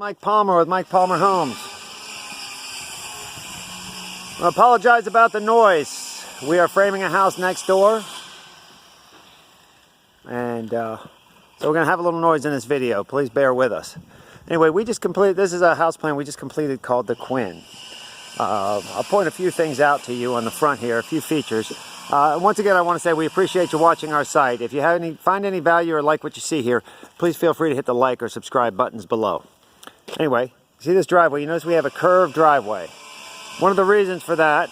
Mike Palmer with Mike Palmer Homes. I apologize about the noise. We are framing a house next door. And so we're going to have a little noise in this video. Please bear with us. Anyway, we just completed, this is a house plan we just completed called the Quinn. I'll point a few things out to you on the front here, a few features. Once again, I want to say we appreciate you watching our site. If you have find any value or like what you see here, please feel free to hit the like or subscribe buttons below. Anyway, see this driveway? You notice we have a curved driveway. One of the reasons for that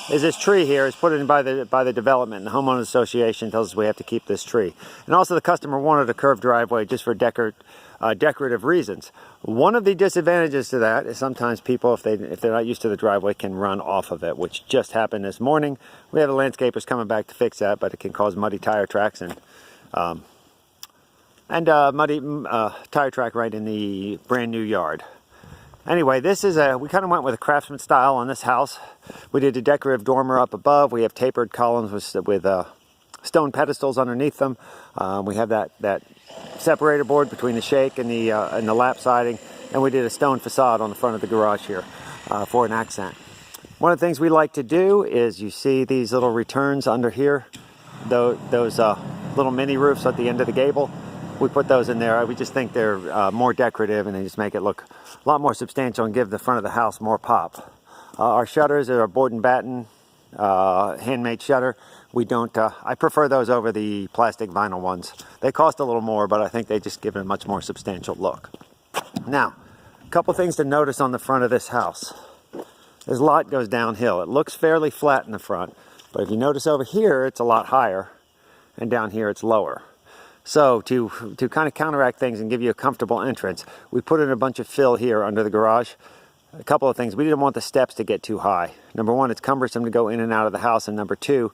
is this tree here is put in by the development, and the homeowners association tells us we have to keep this tree. And also the customer wanted a curved driveway just for decorative reasons. One of the disadvantages to that is sometimes people, if they're not used to the driveway, can run off of it, which just happened this morning. We have the landscapers coming back to fix that, but it can cause muddy tire tracks and muddy tire track right in the brand new yard. Anyway, this is we kind of went with a craftsman style on this house. We did a decorative dormer up above. We have tapered columns with stone pedestals underneath them. We have that separator board between the shake and the lap siding, and we did a stone facade on the front of the garage here for an accent. One of the things we like to do is, you see these little returns under here, those little mini roofs at the end of the gable. We put those in there. We just think they're more decorative, and they just make it look a lot more substantial and give the front of the house more pop. Our shutters are a board and batten handmade shutter. We don't, I prefer those over the plastic vinyl ones. They cost a little more, but I think they just give it a much more substantial look. Now, a couple things to notice on the front of this house. This lot goes downhill. It looks fairly flat in the front, but if you notice over here, it's a lot higher, and down here it's lower. So to kind of counteract things and give you a comfortable entrance, we put in a bunch of fill here under the garage. A couple of things. We didn't want the steps to get too high. Number one, it's cumbersome to go in and out of the house, and number two,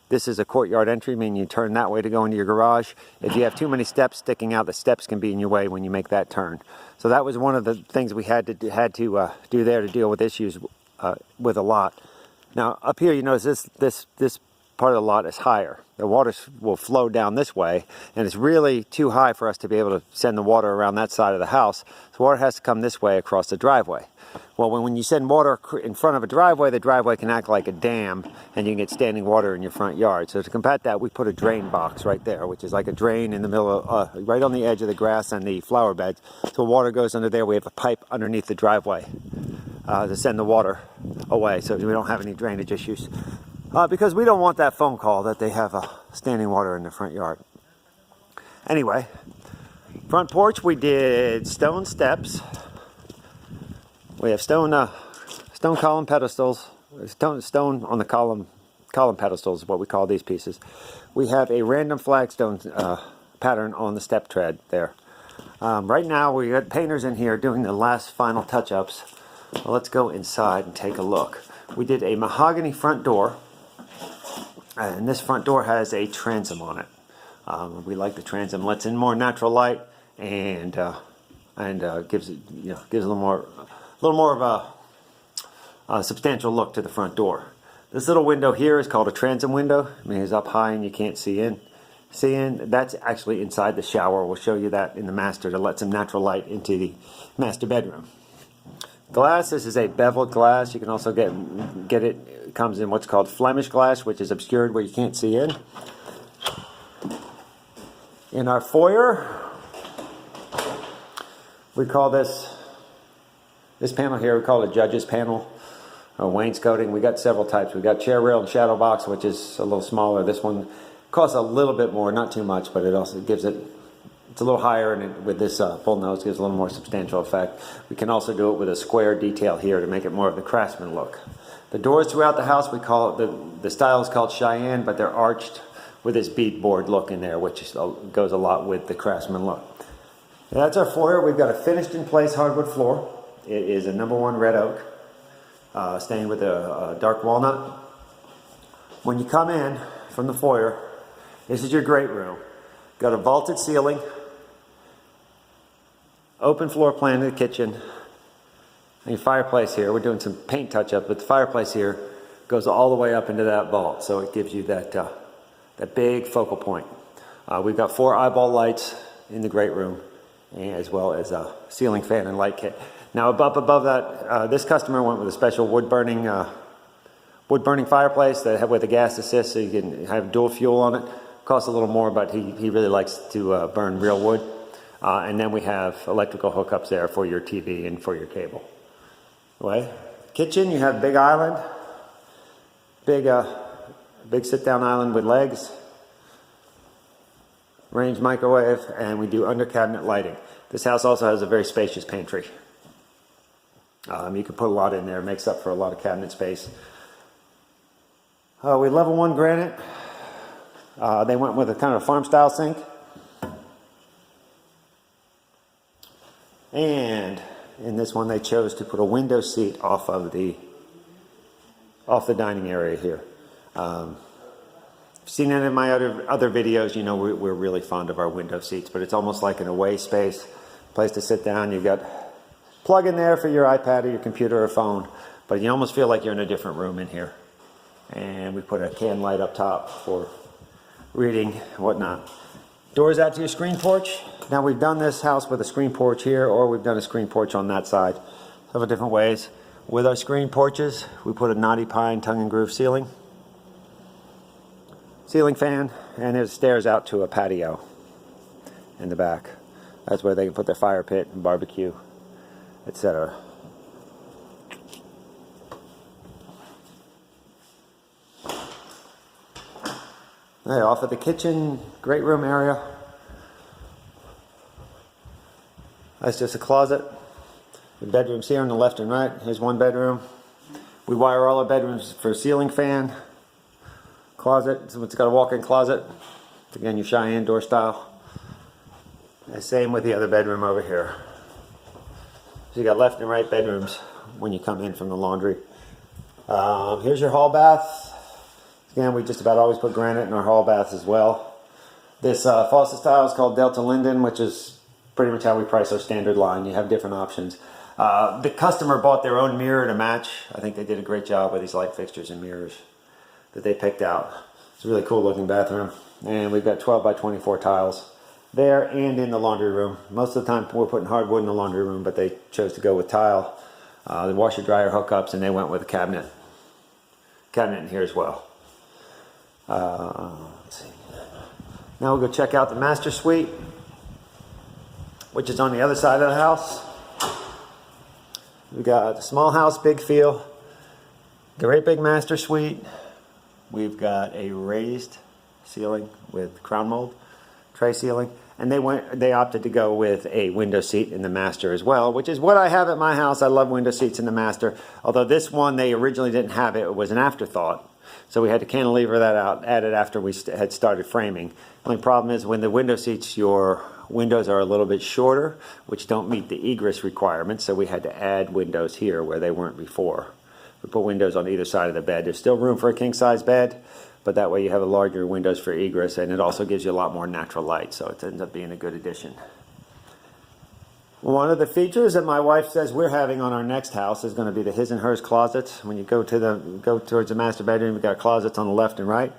this is a courtyard entry, meaning you turn that way to go into your garage. If you have too many steps sticking out, the steps can be in your way when you make that turn. So that was one of the things we had to do there to deal with issues with a lot. Now up here, you notice this part of the lot is higher. The water will flow down this way, and it's really too high for us to be able to send the water around that side of the house. So water has to come this way across the driveway. Well, when you send water in front of a driveway, the driveway can act like a dam, and you can get standing water in your front yard. So to combat that, we put a drain box right there, which is like a drain in the middle of, right on the edge of the grass and the flower beds. So water goes under there. We have a pipe underneath the driveway to send the water away, so we don't have any drainage issues. Because we don't want that phone call that they have standing water in the front yard. Anyway, front porch, we did stone steps. We have stone column pedestals, stone on the column pedestals is what we call these pieces. We have a random flagstone pattern on the step tread there. Right now we got painters in here doing the last final touch-ups. Well, let's go inside and take a look. We did a mahogany front door. And this front door has a transom on it. We like the transom; lets in more natural light and gives it, gives a little more of a substantial look to the front door. This little window here is called a transom window. I mean, it's up high and you can't see in. That's actually inside the shower. We'll show you that in the master to let some natural light into the master bedroom. Glass, this is a beveled glass. You can also get it comes in what's called Flemish glass, which is obscured where you can't see in. In our foyer, we call this panel here, we call it a judge's panel or wainscoting. We got several types. We got chair rail and shadow box, which is a little smaller. This one costs a little bit more, not too much, but it also gives it, it's a little higher, and with this full nose gives a little more substantial effect. We can also do it with a square detail here to make it more of the craftsman look. The doors throughout the house, we call it, the style is called Cheyenne, but they're arched with this beadboard look in there, which goes a lot with the craftsman look. Now that's our foyer. We've got a finished in place hardwood floor. It is a #1 red oak, stained with a dark walnut. When you come in from the foyer, this is your great room. Got a vaulted ceiling, open floor plan of the kitchen, and your fireplace here. We're doing some paint touch-up, but the fireplace here goes all the way up into that vault, so it gives you that big focal point. We've got 4 eyeball lights in the great room, as well as a ceiling fan and light kit. Now above that, this customer went with a special wood burning fireplace that had with a gas assist, so you can have dual fuel on it. Costs a little more, but he really likes to burn real wood. And then we have electrical hookups there for your TV and for your cable. Anyway, kitchen, you have big island, big sit-down island with legs, range microwave, and we do under cabinet lighting. This house also has a very spacious pantry. You can put a lot in there, it makes up for a lot of cabinet space. We level 1 granite. They went with a kind of farm style sink. And in this one they chose to put a window seat off the dining area here. If you've seen any of my other videos, you know we're really fond of our window seats, but it's almost like an away space, place to sit down. You've got plug in there for your iPad or your computer or phone, but you almost feel like you're in a different room in here. And we put a can light up top for reading and whatnot. Doors out to your screen porch. Now we've done this house with a screen porch here, or we've done a screen porch on that side. Several different ways. With our screen porches, we put a knotty pine tongue and groove ceiling fan, and there's stairs out to a patio in the back. That's where they can put their fire pit and barbecue, etc. Hey, off of the kitchen, great room area. That's just a closet. The bedrooms here on the left and right. Here's one bedroom. We wire all our bedrooms for a ceiling fan. Closet, so it's got a walk-in closet. Again, your Cheyenne door style. And same with the other bedroom over here. So you got left and right bedrooms when you come in from the laundry. Here's your hall bath. Again, we just about always put granite in our hall baths as well. This faucet style is called Delta Linden, which is pretty much how we price our standard line. You have different options. The customer bought their own mirror to match. I think they did a great job with these light fixtures and mirrors that they picked out. It's a really cool looking bathroom. And we've got 12 by 24 tiles there and in the laundry room. Most of the time we're putting hardwood in the laundry room, but they chose to go with tile. The washer dryer hookups, and they went with a cabinet in here as well. Let's see. Now we'll go check out the master suite, which is on the other side of the house. We got a small house, big feel, great big master suite. We've got a raised ceiling with crown mold, tray ceiling, and they opted to go with a window seat in the master as well, which is what I have at my house. I love window seats in the master, although this one they originally didn't have it. It was an afterthought. So we had to cantilever that out, added after we had started framing. The only problem is when the window seats, your windows are a little bit shorter, which don't meet the egress requirements, so we had to add windows here where they weren't before. We put windows on either side of the bed. There's still room for a king-size bed, but that way you have a larger windows for egress, and it also gives you a lot more natural light, so it ends up being a good addition. One of the features that my wife says we're having on our next house is going to be the his and hers closets. When you go towards the master bedroom, we've got closets on the left and right,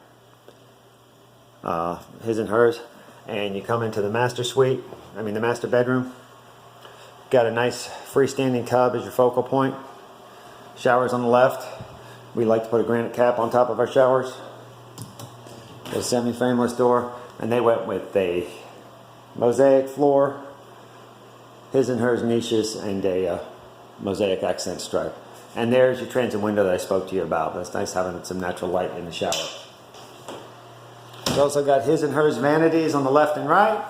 his and hers, and you come into the master suite. The master bedroom. Got a nice freestanding tub as your focal point. Showers on the left. We like to put a granite cap on top of our showers. A semi-frameless door, and they went with a mosaic floor, his and hers niches, and a mosaic accent stripe. And there's your transom window that I spoke to you about. That's nice having some natural light in the shower. We've also got his and hers vanities on the left and right.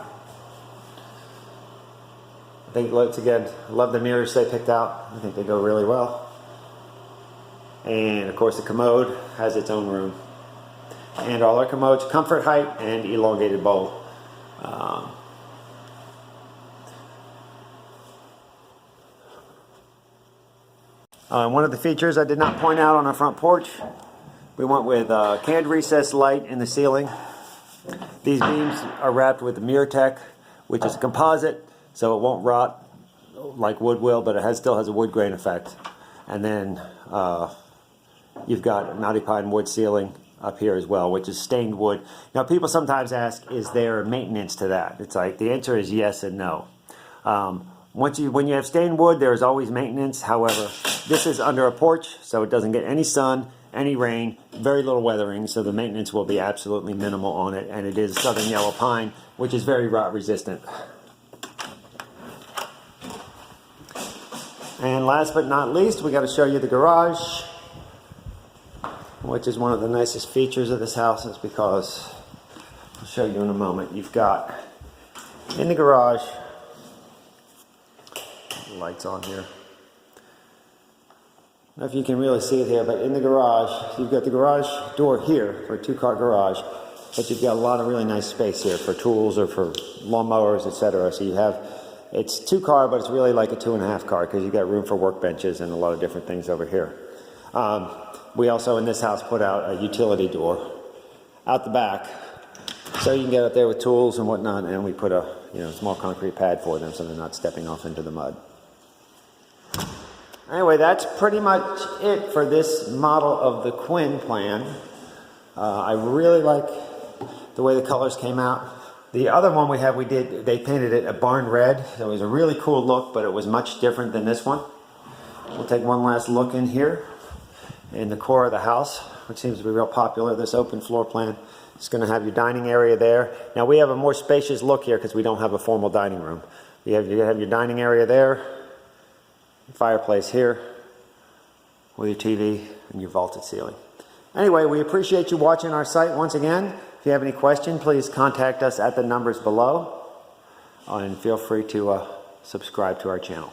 I think, once again, I love the mirrors they picked out. I think they go really well. And of course the commode has its own room. And all our commodes, comfort height and elongated bowl. One of the features I did not point out on our front porch, we went with canned recessed light in the ceiling. These beams are wrapped with MirrorTech, which is a composite, so it won't rot like wood will, but it still has a wood grain effect. And then you've got a knotty pine wood ceiling up here as well, which is stained wood. Now people sometimes ask, is there maintenance to that? It's like, the answer is yes and no. When you have stained wood, there is always maintenance. However, this is under a porch, so it doesn't get any sun, any rain, very little weathering, so the maintenance will be absolutely minimal on it. And it is southern yellow pine, which is very rot resistant. And last but not least, we got to show you the garage, which is one of the nicest features of this house, is because I'll show you in a moment. You've got in the garage, lights on here. I don't know if you can really see it here, but in the garage, you've got the garage door here for a 2-car garage, but you've got a lot of really nice space here for tools or for lawnmowers, etc. So you have, it's 2-car, but it's really like a 2.5-car because you've got room for workbenches and a lot of different things over here. We also in this house put out a utility door out the back, so you can get up there with tools and whatnot, and we put a small concrete pad for them so they're not stepping off into the mud. Anyway, that's pretty much it for this model of the Quinn plan. I really like the way the colors came out. The other one they painted it a barn red. So it was a really cool look, but it was much different than this one. We'll take one last look in here in the core of the house, which seems to be real popular. This open floor plan. It's going to have your dining area there. Now we have a more spacious look here because we don't have a formal dining room. You have your dining area there, fireplace here with your TV and your vaulted ceiling. Anyway, we appreciate you watching our site once again. If you have any question, please contact us at the numbers below, and feel free to subscribe to our channel.